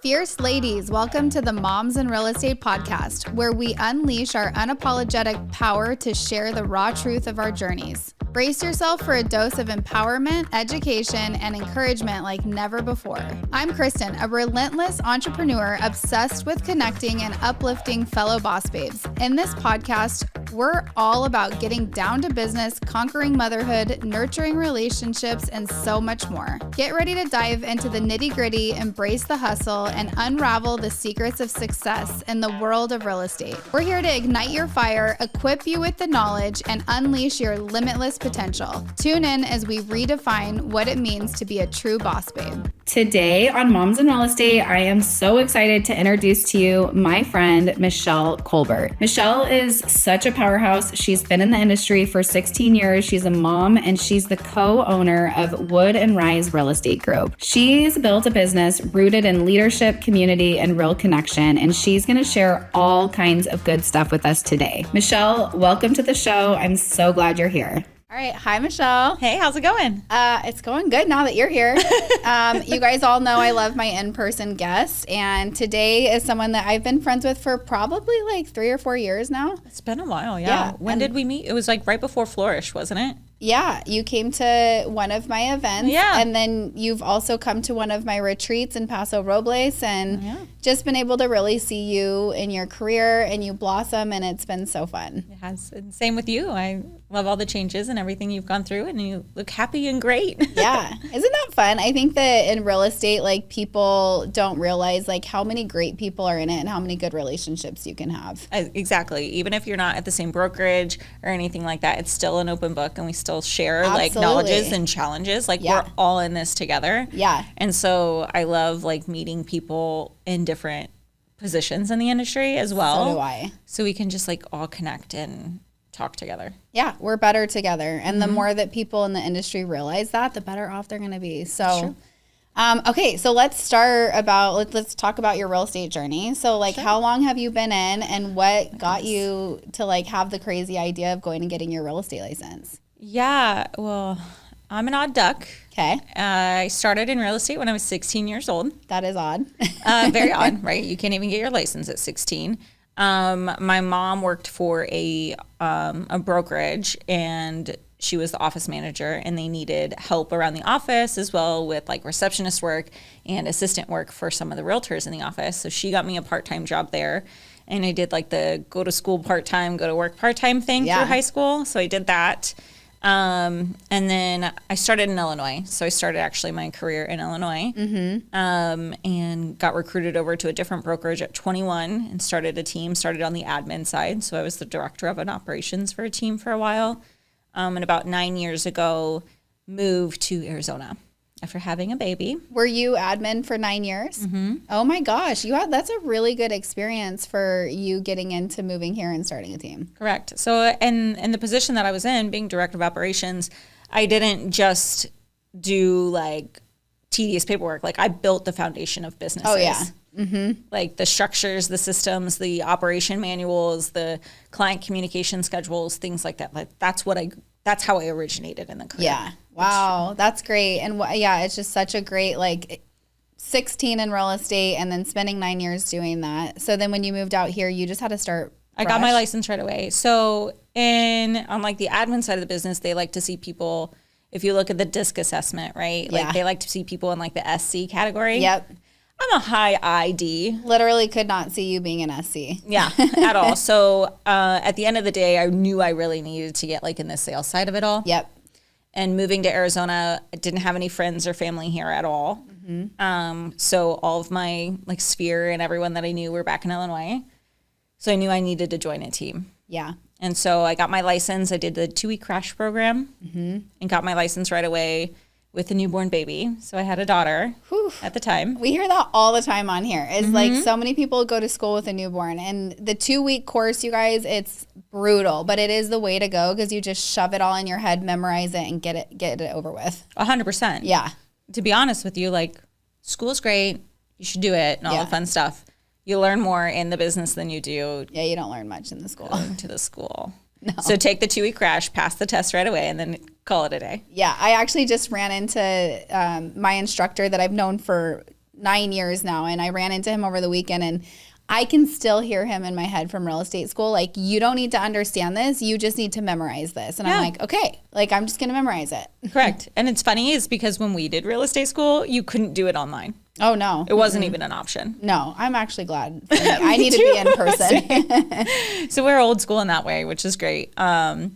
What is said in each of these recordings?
Fierce ladies, welcome to the Moms in Real Estate podcast, where we unleash our unapologetic power to share the raw truth of our journeys. Brace yourself for a dose of empowerment, education, and encouragement like never before. I'm Kristen, a relentless entrepreneur obsessed with connecting and uplifting fellow boss babes. In this podcast, we're all about getting down to business, conquering motherhood, nurturing relationships, and so much more. Get ready to dive into the nitty-gritty, embrace the hustle, and unravel the secrets of success in the world of real estate. We're here to ignite your fire, equip you with the knowledge, and unleash your limitless potential. Tune in as we redefine what it means to be a true boss babe. Today on Moms in Real Estate, I am so excited to introduce to you my friend, Michelle Colbert. Michelle is such a powerhouse. She's been in the industry for 16 years. She's a mom and she's the co-owner of Wood and Rise Real Estate Group. She's built a business rooted in leadership, community, and real connection, and she's going to share all kinds of good stuff with us today. Michelle, welcome to the show. I'm so glad you're here. All right. Hi, Michelle. Hey, how's it going? It's going good now that you're here. You guys all know I love my in-person guests, and today is someone that I've been friends with for probably like 3 or 4 years now. It's been a while, yeah. When did we meet? It was like right before Flourish, wasn't it? Yeah, you came to one of my events, and then you've also come to one of my retreats in Paso Robles, and just been able to really see you in your career, and you blossom, and it's been so fun. It has. And same with you. I love all the changes and everything you've gone through, and you look happy and great. Yeah, isn't that fun? I think that in real estate, like, people don't realize like how many great people are in it and how many good relationships you can have. Exactly. Even if you're not at the same brokerage or anything like that, it's still an open book, and we still share like knowledges and challenges. Like we're all in this together. Yeah. And so I love like meeting people in different positions in the industry as well. So do I. So we can just like all connect and talk together. Yeah, we're better together. And the more that people in the industry realize that, the better off they're going to be. So, okay, so let's talk about your real estate journey. So like, how long have you been in, and what got you to like have the crazy idea of going and getting your real estate license? Yeah, well, I'm an odd duck. Okay. I started in real estate when I was 16 years old. That is odd. Very odd, right? You can't even get your license at 16. My mom worked for a brokerage, and she was the office manager, and they needed help around the office as well with like receptionist work and assistant work for some of the realtors in the office. So she got me a part-time job there, and I did like the go to school part-time, go to work part-time thing through high school. So I did that. And then I started in Illinois. So I started actually my career in Illinois, and got recruited over to a different brokerage at 21 and started a team, started on the admin side. So I was the director of an operations for a team for a while. And about 9 years ago, moved to Arizona after having a baby. Were you admin for 9 years? Mm-hmm. Oh my gosh. That's a really good experience for you getting into moving here and starting a team. Correct. So in the position that I was in, being director of operations, I didn't just do like tedious paperwork. Like I built the foundation of businesses. Oh yeah. Mm-hmm. Like the structures, the systems, the operation manuals, the client communication schedules, things like that. Like that's how I originated in the career. Yeah. Wow. That's great. And it's just such a great, like 16 in real estate and then spending 9 years doing that. So then when you moved out here, you just had to start fresh. I got my license right away. So on like the admin side of the business, they like to see people, if you look at the DISC assessment, right? Like they like to see people in like the SC category. Yep. I'm a high ID. Literally could not see you being an SC. Yeah, at all. So at the end of the day, I knew I really needed to get like in the sales side of it all. Yep. And moving to Arizona, I didn't have any friends or family here at all. Mm-hmm. So all of my like sphere and everyone that I knew were back in Illinois. So I knew I needed to join a team. Yeah. And so I got my license. I did the 2-week crash program and got my license right away with a newborn baby. So I had a daughter at the time. We hear that all the time on here. It's like so many people go to school with a newborn, and the 2-week course, you guys, it's brutal, but it is the way to go because you just shove it all in your head, memorize it, and get it over with. 100%. Yeah. To be honest with you, like school's great. You should do it and all the fun stuff. You learn more in the business than you do. Yeah, you don't learn much in the school. Going to the school. No. So take the 2-week crash, pass the test right away, and then call it a day. Yeah, I actually just ran into my instructor that I've known for 9 years now, and I ran into him over the weekend, and I can still hear him in my head from real estate school. Like, you don't need to understand this. You just need to memorize this. And I'm like, okay, like, I'm just going to memorize it. Correct. And it's funny is because when we did real estate school, you couldn't do it online. Oh, no. It wasn't even an option. No, I'm actually glad. I need to be in person. So we're old school in that way, which is great. So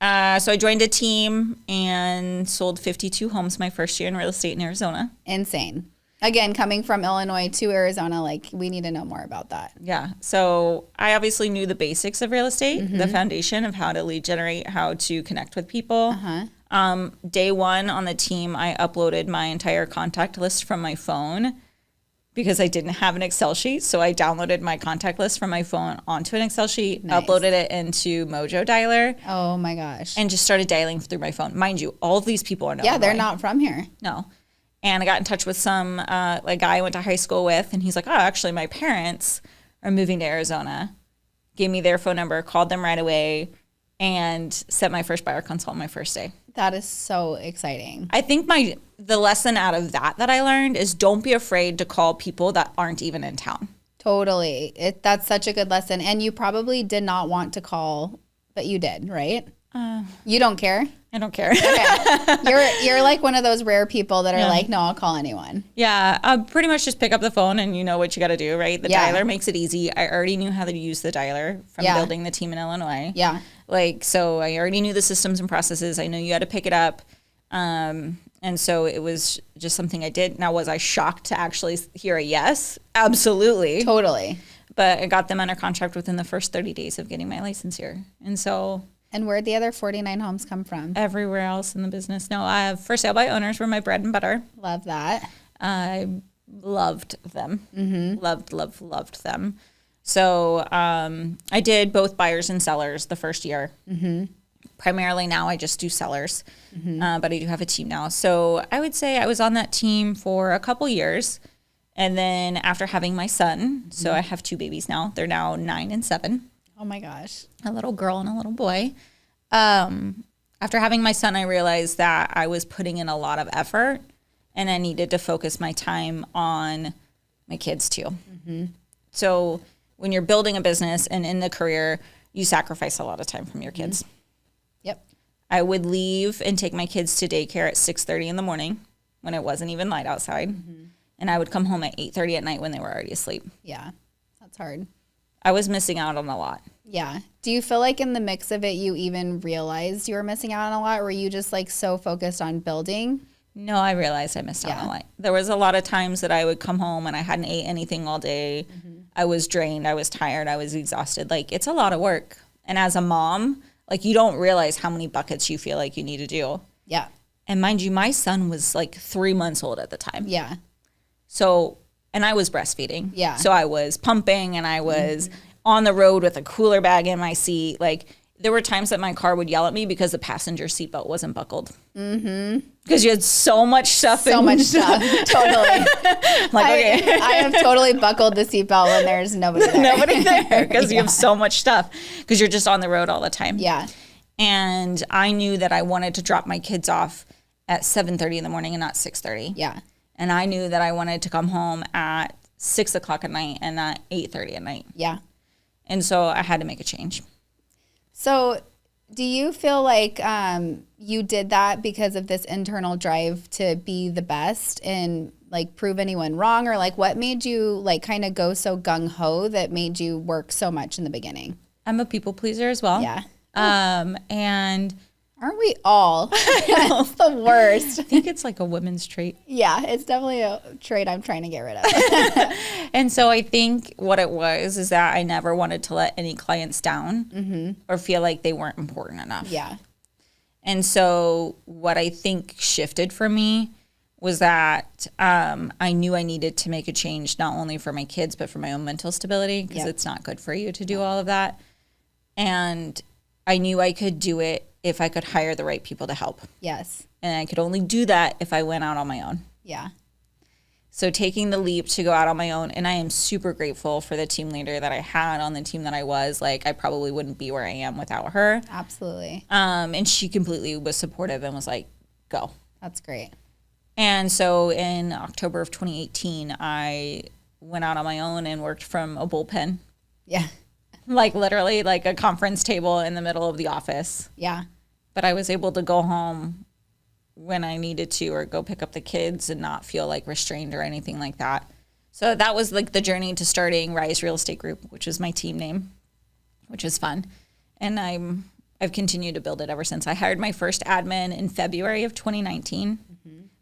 I joined a team and sold 52 homes my first year in real estate in Arizona. Insane. Again, coming from Illinois to Arizona, like, we need to know more about that. Yeah. So I obviously knew the basics of real estate, the foundation of how to lead generate, how to connect with people. Day one on the team, I uploaded my entire contact list from my phone because I didn't have an Excel sheet. So I downloaded my contact list from my phone onto an Excel sheet, uploaded it into Mojo Dialer. Oh, my gosh. And just started dialing through my phone. Mind you, all of these people are not. Yeah, they're not from here. No. And I got in touch with some a guy I went to high school with, and he's like, oh, actually, my parents are moving to Arizona. Gave me their phone number, called them right away, and set my first buyer consult on my first day. That is so exciting. I think the lesson out of that I learned is don't be afraid to call people that aren't even in town. Totally. That's such a good lesson. And you probably did not want to call, but you did, right? You don't care? I don't care. Okay. You're like one of those rare people that are like, no, I'll call anyone. Yeah, pretty much just pick up the phone and you know what you got to do, right? The dialer makes it easy. I already knew how to use the dialer from building the team in Illinois. Yeah. Like, so I already knew the systems and processes. I knew you had to pick it up. And so it was just something I did. Now, was I shocked to actually hear a yes? Absolutely. Totally. But I got them under contract within the first 30 days of getting my license here. And so... And where'd the other 49 homes come from? Everywhere else in the business. No, I have for sale by owners were my bread and butter. Love that. I loved them. Loved them. So I did both buyers and sellers the first year. Primarily now I just do sellers, but I do have a team now. So I would say I was on that team for a couple years. And then after having my son, so I have two babies now. They're now 9 and 7. Oh my gosh. A little girl and a little boy. After having my son, I realized that I was putting in a lot of effort and I needed to focus my time on my kids too. So when you're building a business and in the career, you sacrifice a lot of time from your kids. Yep. I would leave and take my kids to daycare at 6:30 in the morning when it wasn't even light outside. And I would come home at 8:30 at night when they were already asleep. Yeah, that's hard. I was missing out on a lot. Yeah. Do you feel like in the mix of it, you even realized you were missing out on a lot? Or were you just like so focused on building? No, I realized I missed out on a lot. There was a lot of times that I would come home and I hadn't ate anything all day. I was drained. I was tired. I was exhausted. Like, it's a lot of work. And as a mom, like, you don't realize how many buckets you feel like you need to do. Yeah. And mind you, my son was like 3 months old at the time. Yeah. So, and I was breastfeeding. Yeah. So I was pumping and I was on the road with a cooler bag in my seat. Like, there were times that my car would yell at me because the passenger seatbelt wasn't buckled. Because you had so much stuff. So much stuff. Totally. Like, okay. I have totally buckled the seatbelt when there's nobody there. Nobody there because you have so much stuff because you're just on the road all the time. Yeah. And I knew that I wanted to drop my kids off at 7:30 in the morning and not 6:30. Yeah. And I knew that I wanted to come home at 6 o'clock at night and not 8:30 at night. Yeah. And so I had to make a change. So do you feel like you did that because of this internal drive to be the best and like prove anyone wrong? Or like what made you like kind of go so gung-ho that made you work so much in the beginning? I'm a people pleaser as well. Yeah. And aren't we all? It's the worst. I think it's like a women's trait. Yeah, it's definitely a trait I'm trying to get rid of. And so I think what it was is that I never wanted to let any clients down or feel like they weren't important enough. Yeah. And so what I think shifted for me was that I knew I needed to make a change not only for my kids but for my own mental stability because it's not good for you to do all of that. And I knew I could do it if I could hire the right people to help. Yes. And I could only do that if I went out on my own. Yeah. So taking the leap to go out on my own, and I am super grateful for the team leader that I had on the team that I was. Like, I probably wouldn't be where I am without her. Absolutely. And she completely was supportive and was like, go. That's great. And so in October of 2018, I went out on my own and worked from a bullpen. Yeah. Like literally like a conference table in the middle of the office. Yeah. But I was able to go home when I needed to or go pick up the kids and not feel like restrained or anything like that. So that was like the journey to starting Rise Real Estate Group, which is my team name, which is fun. And I've continued to build it ever since. I hired my first admin in February of 2019.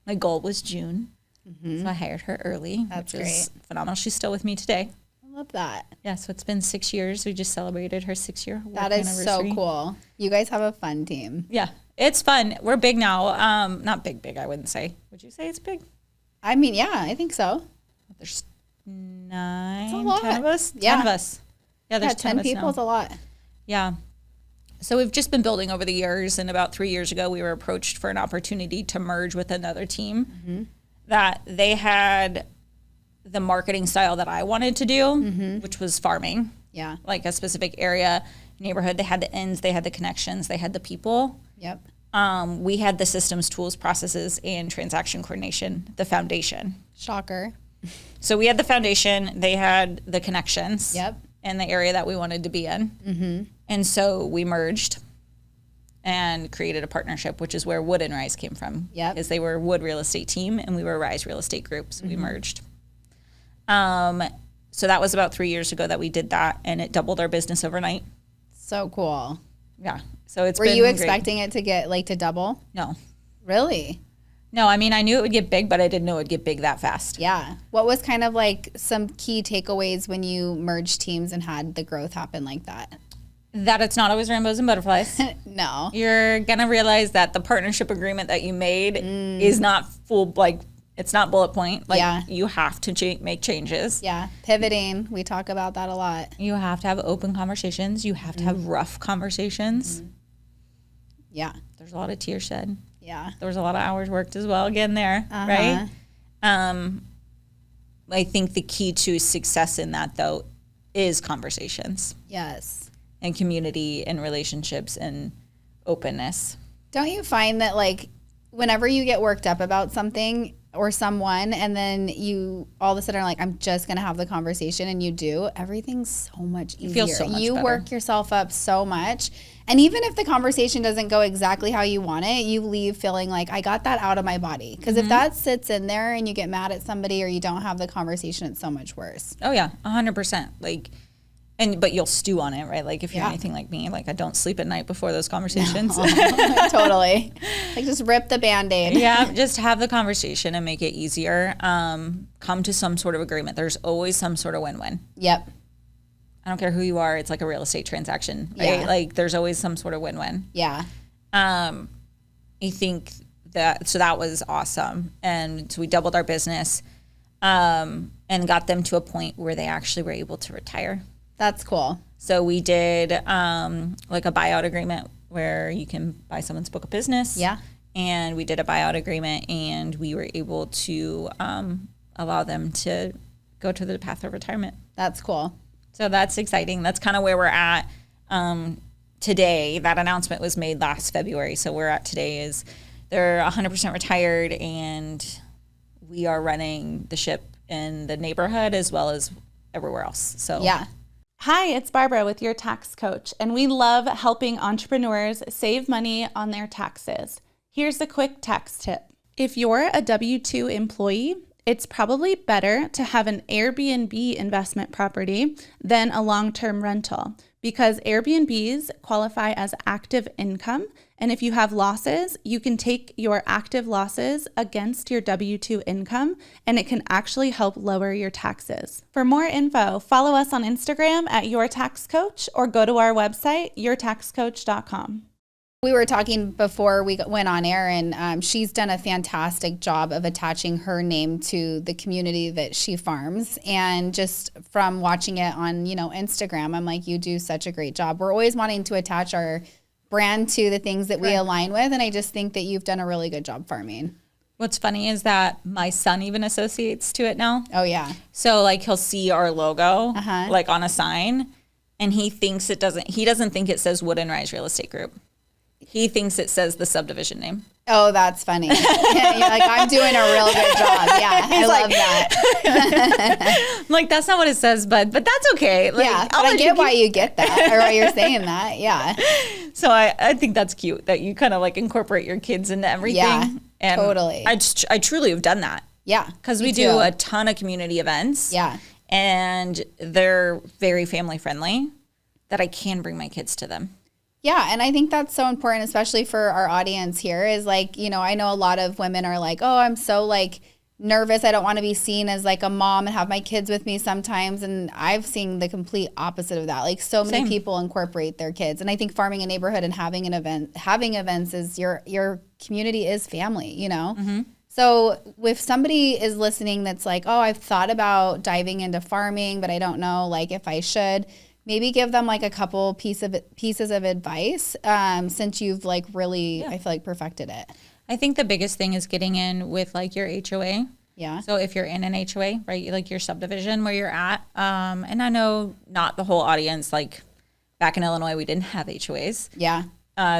My goal was June. So I hired her early, That's which is phenomenal. She's still with me today. I love that. Yeah, so it's been 6 years. We just celebrated her 6-year work That is anniversary. so cool. You guys have a fun team. Yeah, it's fun. We're big now. Not big, I wouldn't say. Would you say it's big? I mean, yeah, I think so. There's It's a 10 lot. of us. Yeah. 10 of us. Yeah, there's 10 of us people now. is a lot. Yeah. So we've just been building over the years. And about 3 years ago, we were approached for an opportunity to merge with another team that they had the marketing style that I wanted to do, which was farming. Yeah. Like a specific area, neighborhood. They had the ends, they had the connections, they had the people. Yep. We had the systems, tools, processes, and transaction coordination, the foundation. Shocker. So we had the foundation, they had the connections. Yep. And the area that we wanted to be in. And so we merged and created a partnership, which is where Wood and Rise came from. Yep. Because they were Wood Real Estate Team and we were Rise Real Estate Group. So we merged. So that was about 3 years ago that we did that, and it doubled our business overnight. So cool. Yeah. So it's Were been you great. expecting it to get like to double? No. Really? No, I mean, I knew it would get big, but I didn't know it would get big that fast. Yeah. What was kind of like some key takeaways when you merged teams and had the growth happen like that? That it's not always rainbows and butterflies. No. You're going to realize that the partnership agreement that you made is not full, like, it's not bullet point. Like, Yeah. you have to make changes. Yeah. Pivoting. We talk about that a lot. You have to have open conversations. You have to have rough conversations. Yeah. There's a lot of tears shed. Yeah. There was a lot of hours worked as well again there, right? I think the key to success in that, though, is conversations Yes. and community and relationships and openness. Don't you find that like whenever you get worked up about something or someone and then you all of a sudden are like, I'm just going to have the conversation and you do, everything's so much easier. feels so much you better. work yourself up so much. And even if the conversation doesn't go exactly how you want it, you leave feeling like I got that out of my body. Because if that sits in there and you get mad at somebody or you don't have the conversation, it's so much worse. Oh, yeah, 100%. Like, but you'll stew on it, right? Like if you're Yeah. anything like me, like I don't sleep at night before those conversations. Totally. Like just rip the Band-Aid. Yeah, just have the conversation and make it easier. Come to some sort of agreement. There's always some sort of win-win. Yep. I don't care who you are. It's like a real estate transaction, right? Yeah. Like there's always some sort of win-win. Yeah. I think that was awesome. And so we doubled our business and got them to a point where they actually were able to retire. That's cool. So we did like a buyout agreement where you can buy someone's book of business. Yeah. And we did a buyout agreement and we were able to allow them to go to the path of retirement. That's cool. So that's exciting. That's kind of where we're at today. That announcement was made last February. So we're at today is they're 100% retired and we are running the ship in the neighborhood as well as everywhere else. So Yeah. Hi, it's Barbara with your tax coach, and we love helping entrepreneurs save money on their taxes. Here's a quick tax tip. If you're a W-2 employee, it's probably better to have an Airbnb investment property than a long-term rental because Airbnbs qualify as active income. And if you have losses, you can take your active losses against your W-2 income, and it can actually help lower your taxes. For more info, follow us on Instagram at Your Tax Coach or go to our website, yourtaxcoach.com. We were talking before we went on air, and she's done a fantastic job of attaching her name to the community that she farms. And just from watching it on, Instagram, I'm like, you do such a great job. We're always wanting to attach our brand to the things that we align with, and I just think that you've done a really good job farming. what's funny is that my son even associates to it now. Oh, yeah. So like he'll see our logo Uh-huh. like on a sign and he doesn't think it says Wood and Rise Real Estate Group. he thinks it says the subdivision name. Oh, that's funny. You're like, I'm doing a real good job. Yeah, I love that. I'm like, that's not what it says, but that's okay. Like, Yeah, but I get why you get that, or why you're saying that. Yeah. So I think that's cute that you kind of like incorporate your kids into everything. Yeah, and totally. I truly have done that. Yeah. Because we do a ton of community events. Yeah. And they're very family friendly that I can bring my kids to them. Yeah, and I think that's so important, especially for our audience here, is like, you know, I know a lot of women are like, oh, I'm so like nervous. I don't want to be seen as like a mom and have my kids with me sometimes. And I've seen the complete opposite of that. Like so many people incorporate their kids. And I think farming a neighborhood and having events is your community is family, you know? Mm-hmm. So if somebody is listening that's like, oh, I've thought about diving into farming, but I don't know like if I should, maybe give them like a couple pieces of advice since you've like really, I feel like perfected it. I think the biggest thing is getting in with like your HOA. Yeah. So if you're in an HOA, right, like your subdivision where you're at, and I know not the whole audience, like back in Illinois, we didn't have HOAs. Yeah.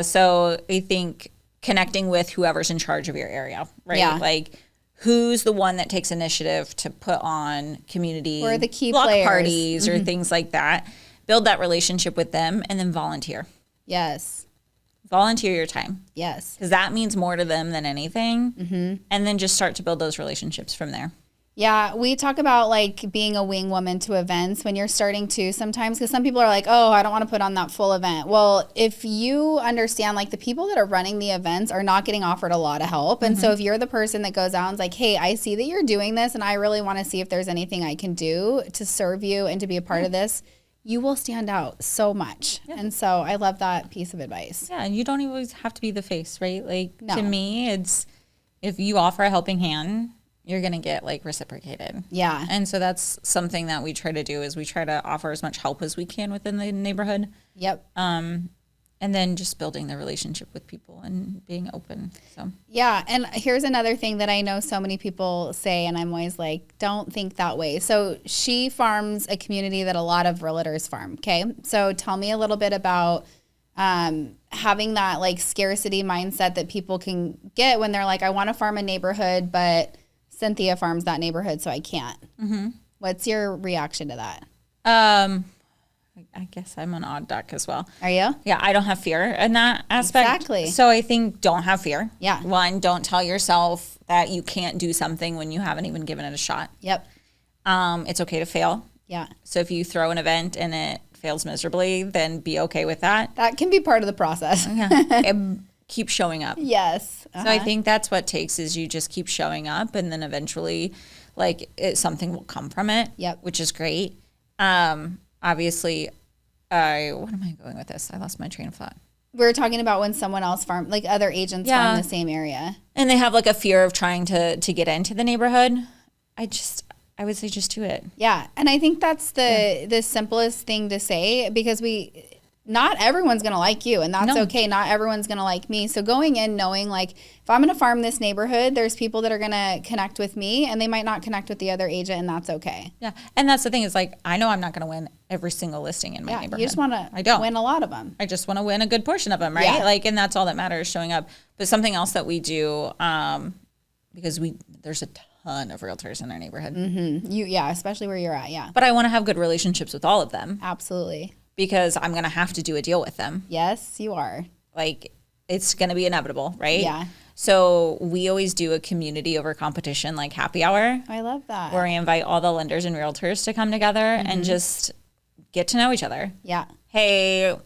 So I think connecting with whoever's in charge of your area, right? Yeah. Like who's the one that takes initiative to put on community or the key block players. parties or things like that. Build that relationship with them and then volunteer. Yes. Volunteer your time. Yes. Because that means more to them than anything. Mm-hmm. And then just start to build those relationships from there. Yeah, we talk about like being a wing woman to events when you're starting to sometimes, because some people are like, oh, I don't want to put on that full event. Well, if you understand like the people that are running the events are not getting offered a lot of help. And so if you're the person that goes out and is like, hey, I see that you're doing this and I really want to see if there's anything I can do to serve you and to be a part of this, you will stand out so much. Yeah. And so I love that piece of advice. Yeah, and you don't always have to be the face, right? Like to me, it's if you offer a helping hand, you're going to get like reciprocated. Yeah. And so that's something that we try to do is we try to offer as much help as we can within the neighborhood. Yep. And then just building the relationship with people and being open. So yeah, and here's another thing that I know so many people say, and I'm always like, don't think that way. So she farms a community that a lot of realtors farm, okay? So tell me a little bit about having that like scarcity mindset that people can get when they're like, I want to farm a neighborhood, but Cynthia farms that neighborhood, so I can't. Mm-hmm. What's your reaction to that? I guess I'm an odd duck as well. Are you? Yeah, I don't have fear in that aspect. Exactly. So I think don't have fear. Yeah. One, don't tell yourself that you can't do something when you haven't even given it a shot. Yep. It's okay to fail. Yeah. So if you throw an event and it fails miserably, then be okay with that. That can be part of the process. Yeah. Keep showing up. Yes. So I think that's what it takes is you just keep showing up and then eventually something will come from it. Yep. Which is great. Obviously, what am I going with this? I lost my train of thought. We were talking about when someone else farm, like other agents farm the same area. And they have like a fear of trying to get into the neighborhood. I would say just do it. Yeah. And I think that's the simplest thing to say because not everyone's going to like you and that's okay. Not everyone's going to like me. So going in knowing like if I'm going to farm this neighborhood, there's people that are going to connect with me and they might not connect with the other agent and that's okay. Yeah. And that's the thing is like, I know I'm not going to win every single listing in my neighborhood. You just want to win a lot of them. I just want to win a good portion of them. Right. Yeah. Like, and that's all that matters showing up. But something else that we do, because there's a ton of realtors in our neighborhood. Mm-hmm. Especially where you're at. Yeah. But I want to have good relationships with all of them. Absolutely. Because I'm going to have to do a deal with them. Yes, you are. Like, it's going to be inevitable, right? Yeah. So we always do a community over competition, like happy hour. I love that. Where I invite all the lenders and realtors to come together and just get to know each other. Yeah. Hey,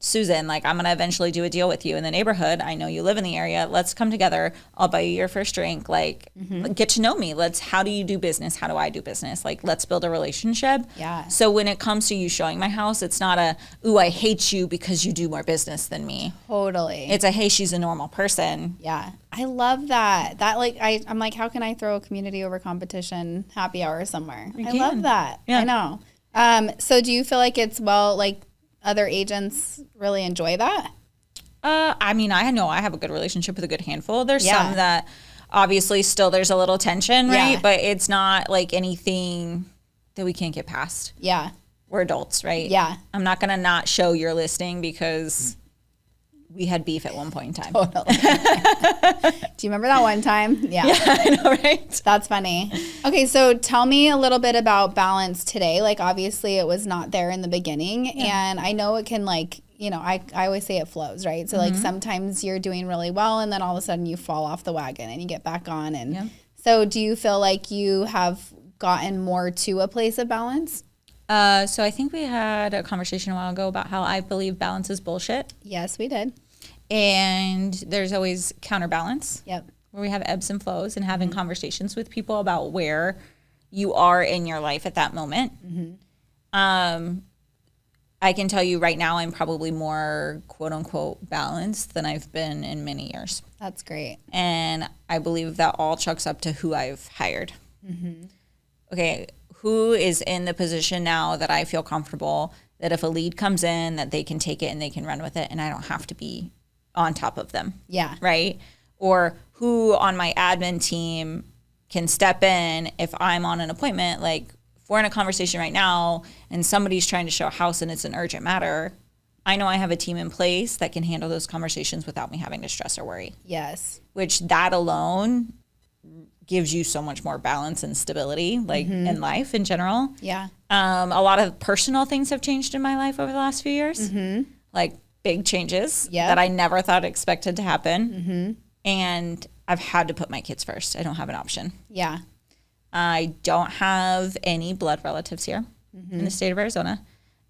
Susan, like I'm going to eventually do a deal with you in the neighborhood. I know you live in the area. Let's come together. I'll buy you your first drink. Like get to know me. How do you do business? How do I do business? Like let's build a relationship. Yeah. So when it comes to you showing my house, it's not ooh, I hate you because you do more business than me. Totally. It's hey, she's a normal person. Yeah. I love that. That like, I'm like, how can I throw a community over competition happy hour somewhere? I love that. Yeah. I know. So do you feel like it's other agents really enjoy that? I mean, I know I have a good relationship with a good handful. There's some that obviously still there's a little tension, right? Yeah. But it's not like anything that we can't get past. Yeah. We're adults, right? Yeah. I'm not going to not show your listing because we had beef at one point in time. Totally. Do you remember that one time? Yeah. Yeah, I know, right? That's funny. Okay, so tell me a little bit about balance today. Like, obviously it was not there in the beginning, and I know it can, like, you know, I always say it flows, right? So like sometimes you're doing really well and then all of a sudden you fall off the wagon and you get back on. And so do you feel like you have gotten more to a place of balance? So I think we had a conversation a while ago about how I believe balance is bullshit. Yes, we did. And there's always counterbalance. Yep. Where we have ebbs and flows, and having conversations with people about where you are in your life at that moment. I can tell you right now, I'm probably more quote unquote balanced than I've been in many years. That's great. And I believe that all chucks up to who I've hired. Okay, who is in the position now that I feel comfortable that if a lead comes in, that they can take it and they can run with it, and I don't have to be on top of them. Yeah. Right? Or who on my admin team can step in if I'm on an appointment. Like, if we're in a conversation right now and somebody's trying to show a house and it's an urgent matter, I know I have a team in place that can handle those conversations without me having to stress or worry. Yes. Which that alone gives you so much more balance and stability, like in life in general. Yeah. A lot of personal things have changed in my life over the last few years, like big changes that I never thought expected to happen. And I've had to put my kids first. I don't have an option. Yeah. I don't have any blood relatives here in the state of Arizona.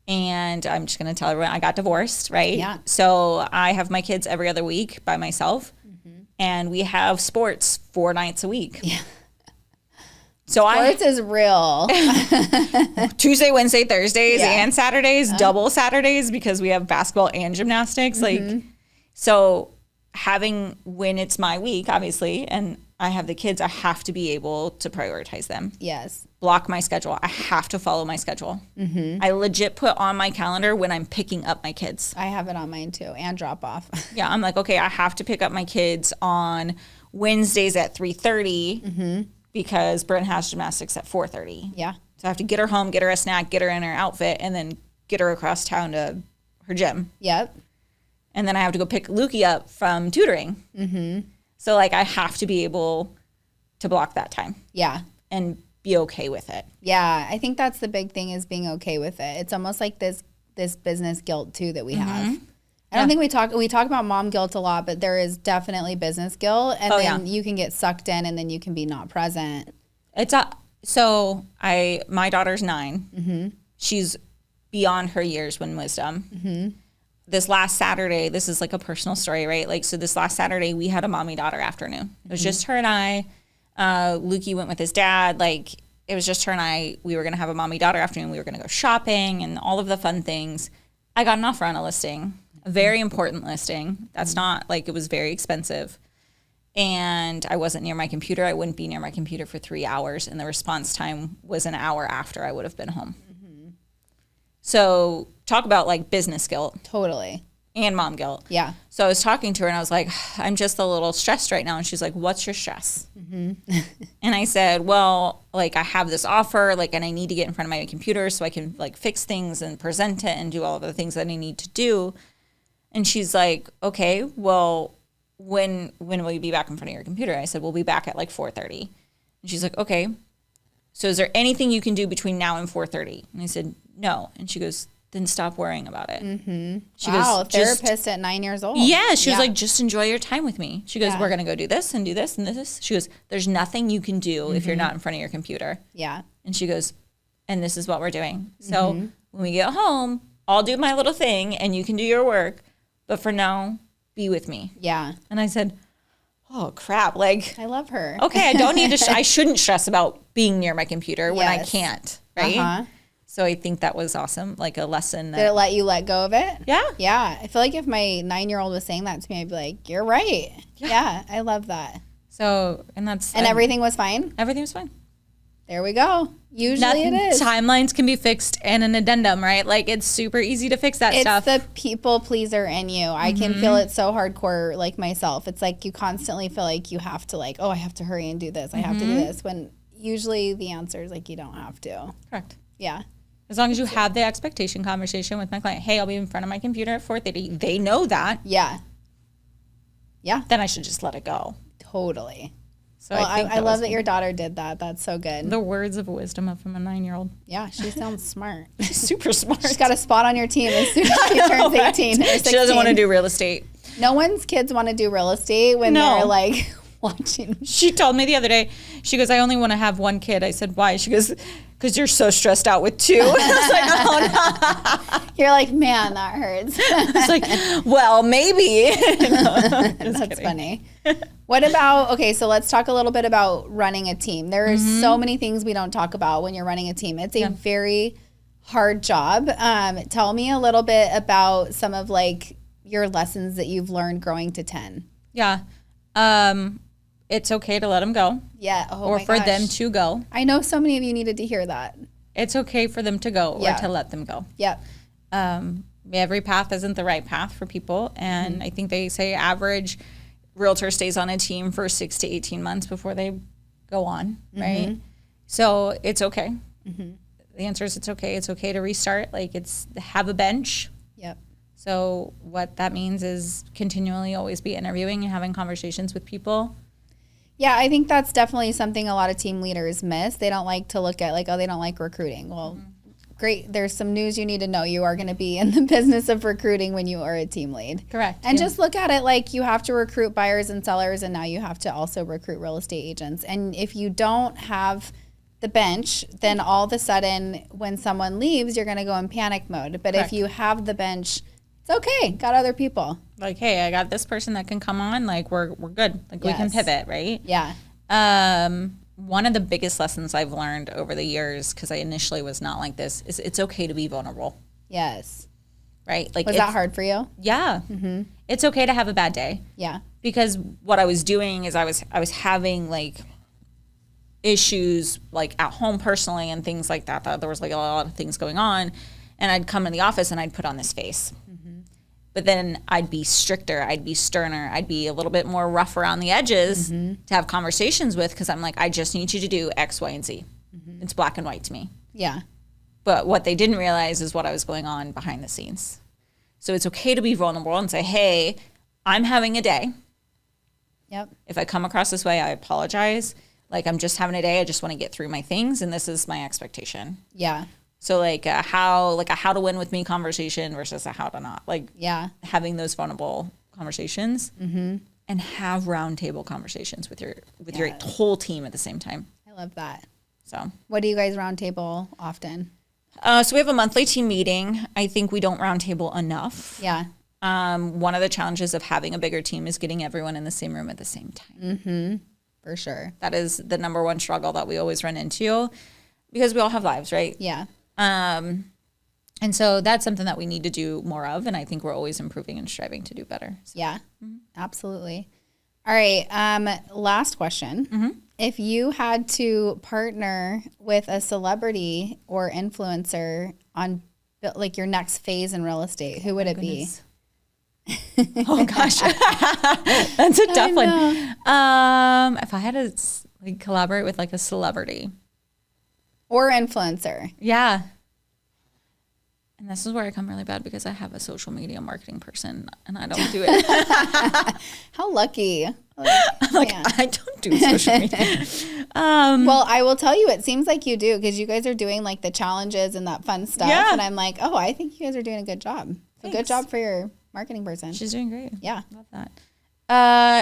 And I'm just going to tell everyone I got divorced, right? Yeah. So I have my kids every other week by myself. And we have sports 4 nights a week. Yeah. So Sports is real. Tuesday, Wednesday, Thursdays, and Saturdays, double Saturdays, because we have basketball and gymnastics. Like, so having, when it's my week, obviously, and I have the kids, I have to be able to prioritize them. Yes. Block my schedule. I have to follow my schedule. I legit put on my calendar when I'm picking up my kids. I have it on mine too, and drop off. Yeah, I'm like, okay, I have to pick up my kids on Wednesdays at 3:30 because Bryn has gymnastics at 4:30. Yeah. So I have to get her home, get her a snack, get her in her outfit, and then get her across town to her gym. Yep. And then I have to go pick Lukey up from tutoring. So like I have to be able to block that time. Yeah. And be okay with it. Yeah, I think that's the big thing, is being okay with it. It's almost like this business guilt too that we have. I don't think we talk about mom guilt a lot, but there is definitely business guilt, and then you can get sucked in, and then you can be not present. My daughter's 9. She's beyond her years when wisdom. This last Saturday, this is like a personal story, right? Like, so this last Saturday we had a mommy-daughter afternoon. It was just her and I. Lukey went with his dad. Like, it was just her and I. We were going to have a mommy-daughter afternoon. We were going to go shopping and all of the fun things. I got an offer on a listing, a very important listing. That's not, like, it was very expensive. And I wasn't near my computer. I wouldn't be near my computer for 3 hours. And the response time was an hour after I would have been home. So talk about, like, business guilt. Totally. And mom guilt. Yeah. So I was talking to her and I was like, I'm just a little stressed right now. And she's like, what's your stress? And I said, well, like, I have this offer, like, and I need to get in front of my computer so I can, like, fix things and present it and do all of the things that I need to do. And she's like, okay, well, when will you be back in front of your computer? I said, we'll be back at like 4:30. And she's like, okay, so is there anything you can do between now and 4:30? And I said, no. And she goes, then stop worrying about it. She Wow, goes, therapist at 9 years old. Yeah, she was like, just enjoy your time with me. She goes, we're going to go do this and do this and this. She goes, there's nothing you can do if you're not in front of your computer. Yeah. And she goes, and this is what we're doing. So when we get home, I'll do my little thing and you can do your work. But for now, be with me. Yeah. And I said, oh, crap. Like, I love her. Okay, I don't need to, I shouldn't stress about being near my computer when I can't, right? So I think that was awesome, like a lesson. Did it let you let go of it? Yeah. Yeah. I feel like if my 9-year-old was saying that to me, I'd be like, you're right. Yeah, I love that. So, and that's... And everything was fine? Everything was fine. There we go. Usually it is. Timelines can be fixed and an addendum, right? Like, it's super easy to fix that stuff. It's the people pleaser in you. I can feel it so hardcore, like myself. It's like you constantly feel like you have to, like, oh, I have to hurry and do this. I have to do this. When usually the answer is like, you don't have to. Correct. Yeah. As long as you have the expectation conversation with my client, hey, I'll be in front of my computer at 4:30. They know that. Yeah. Yeah. then I should just let it go. Totally. So Well, I think I love that your daughter did that. That's so good. the words of wisdom from a 9-year-old. Yeah, she sounds smart. She's super smart. She's got a spot on your team as soon as she turns 18 or 16. She doesn't want to do real estate. No one's kids want to do real estate when they're like watching. She told me the other day, she goes, I only want to have one kid. I said, why? She goes, because you're so stressed out with 2. I was like, oh, no. You're like, man, that hurts. It's like, well, maybe. That's funny. What about, okay, so let's talk a little bit about running a team. There are so many things we don't talk about when you're running a team. It's a very hard job. Tell me a little bit about some of like your lessons that you've learned growing to 10. Yeah. It's okay to let them go. Yeah. Oh or my for gosh. them to go. I know so many of you needed to hear that. It's okay for them to go or to let them go. Yep. Every path isn't the right path for people. And I think they say average realtor stays on a team for 6 to 18 months before they go on, right? So it's okay. The answer is it's okay. It's okay to restart. Like it's have a bench. Yep. So what that means is continually always be interviewing and having conversations with people. Yeah, I think that's definitely something a lot of team leaders miss. They don't like to look at like, oh, they don't like recruiting. Well, great. There's some news you need to know. You are going to be in the business of recruiting when you are a team lead. Correct. And just look at it like you have to recruit buyers and sellers, and now you have to also recruit real estate agents. And if you don't have the bench, then all of a sudden when someone leaves, you're going to go in panic mode. But if you have the bench, it's okay. Got other people. Like, hey, I got this person that can come on. Like, we're good. Like, we can pivot, right? Yeah. One of the biggest lessons I've learned over the years, because I initially was not like this, is it's okay to be vulnerable. Yes. Right? Like, Was that hard for you? Yeah. It's okay to have a bad day. Yeah. Because what I was doing is I was having like issues like at home personally and things like that. There was like a lot of things going on, and I'd come in the office and I'd put on this face. But then I'd be stricter, I'd be sterner, I'd be a little bit more rough around the edges to have conversations with, because I'm like, I just need you to do X, Y, and Z. It's black and white to me. Yeah. But what they didn't realize is what I was going on behind the scenes. So it's okay to be vulnerable and say, hey, I'm having a day. Yep. If I come across this way, I apologize. Like, I'm just having a day. I just want to get through my things, and this is my expectation. Yeah. So like a how to win with me conversation versus a how to not. Like having those vulnerable conversations and have roundtable conversations with your whole team at the same time. I love that. So what do you guys roundtable often? So we have a monthly team meeting. I think we don't roundtable enough. Yeah. One of the challenges of having a bigger team is getting everyone in the same room at the same time. For sure. That is the number one struggle that we always run into, because we all have lives, right? Yeah. And so that's something that we need to do more of, and I think we're always improving and striving to do better. So. Yeah, absolutely. All right, last question. If you had to partner with a celebrity or influencer on like your next phase in real estate, who would it be? Oh gosh, that's a tough one. If I had to like collaborate with like a celebrity or influencer, yeah. And this is where I come really bad, because I have a social media marketing person and I don't do it. How lucky! I'm like, I don't do social media. Well, I will tell you, it seems like you do, because you guys are doing like the challenges and that fun stuff, and I'm like, oh, I think you guys are doing a good job. A good job for your marketing person. She's doing great. Yeah. Love that.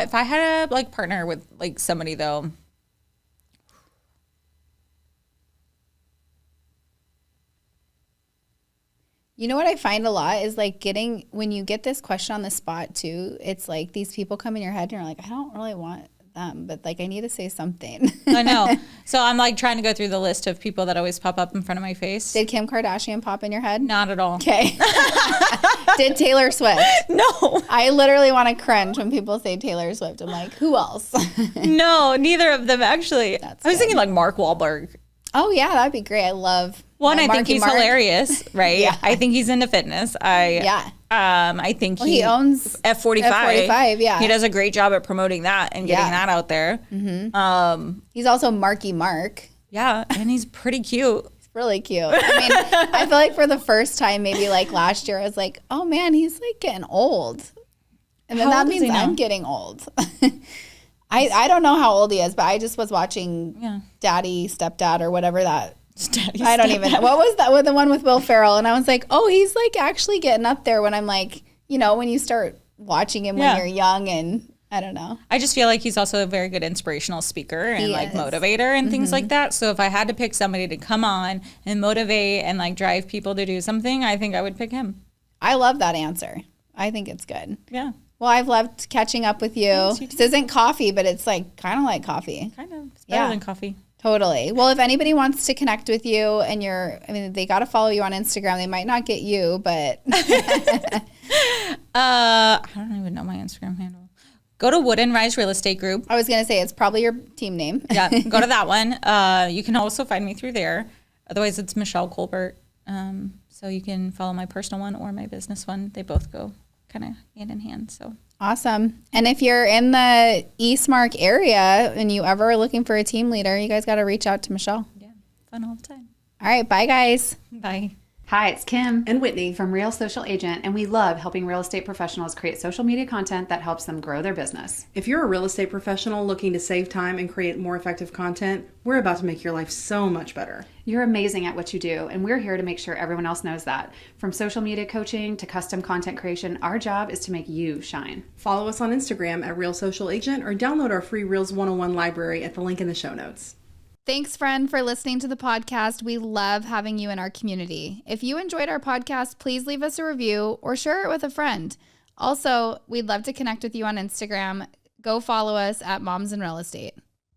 If I had to like partner with like somebody though, you know what I find a lot is like when you get this question on the spot too, it's like these people come in your head and you're like, I don't really want them, but like I need to say something. I know. So I'm like trying to go through the list of people that always pop up in front of my face. Did Kim Kardashian pop in your head? Not at all. Okay. Did Taylor Swift? No. I literally want to cringe when people say Taylor Swift. I'm like, who else? No, neither of them actually. I was thinking like Mark Wahlberg. Oh yeah, that'd be great. I love one. I think he's hilarious, right? Yeah. I think he's into fitness. I think he owns F45. F45, yeah. He does a great job at promoting that and getting that out there. He's also Marky Mark. Yeah, and he's pretty cute. He's really cute. I mean, I feel like for the first time, maybe like last year, I was like, oh man, he's like getting old. And then that means I'm getting old. I don't know how old he is, but I just was watching Daddy, Stepdad, or whatever that. I don't even know. What was that? The one with Will Ferrell. And I was like, oh, he's like actually getting up there when I'm like, you know, when you start watching him when you're young, and I don't know. I just feel like he's also a very good inspirational speaker and like motivator and things like that. So if I had to pick somebody to come on and motivate and like drive people to do something, I think I would pick him. I love that answer. I think it's good. Yeah. Well, I've loved catching up with you. This isn't coffee, but it's like kind of like coffee. Kind of. It's better than coffee. Totally. Well, if anybody wants to connect with you and they got to follow you on Instagram. They might not get you, but. I don't even know my Instagram handle. Go to Wood and Rise Real Estate Group. I was going to say it's probably your team name. Yeah, go to that one. You can also find me through there. Otherwise, it's Michelle Colbert. So you can follow my personal one or my business one. They both go kind of hand in hand. So awesome. And if you're in the Eastmark area and you ever are looking for a team leader, you guys got to reach out to Michelle. Yeah, fun all the time. All right, bye guys. Bye. Hi, it's Kim and Whitney from Real Social Agent, and we love helping real estate professionals create social media content that helps them grow their business. If you're a real estate professional looking to save time and create more effective content, we're about to make your life so much better. You're amazing at what you do, and we're here to make sure everyone else knows that. From social media coaching to custom content creation, our job is to make you shine. Follow us on Instagram at Real Social Agent or download our free Reels 101 library at the link in the show notes. Thanks, friend, for listening to the podcast. We love having you in our community. If you enjoyed our podcast, please leave us a review or share it with a friend. Also, we'd love to connect with you on Instagram. Go follow us at Moms in Real Estate.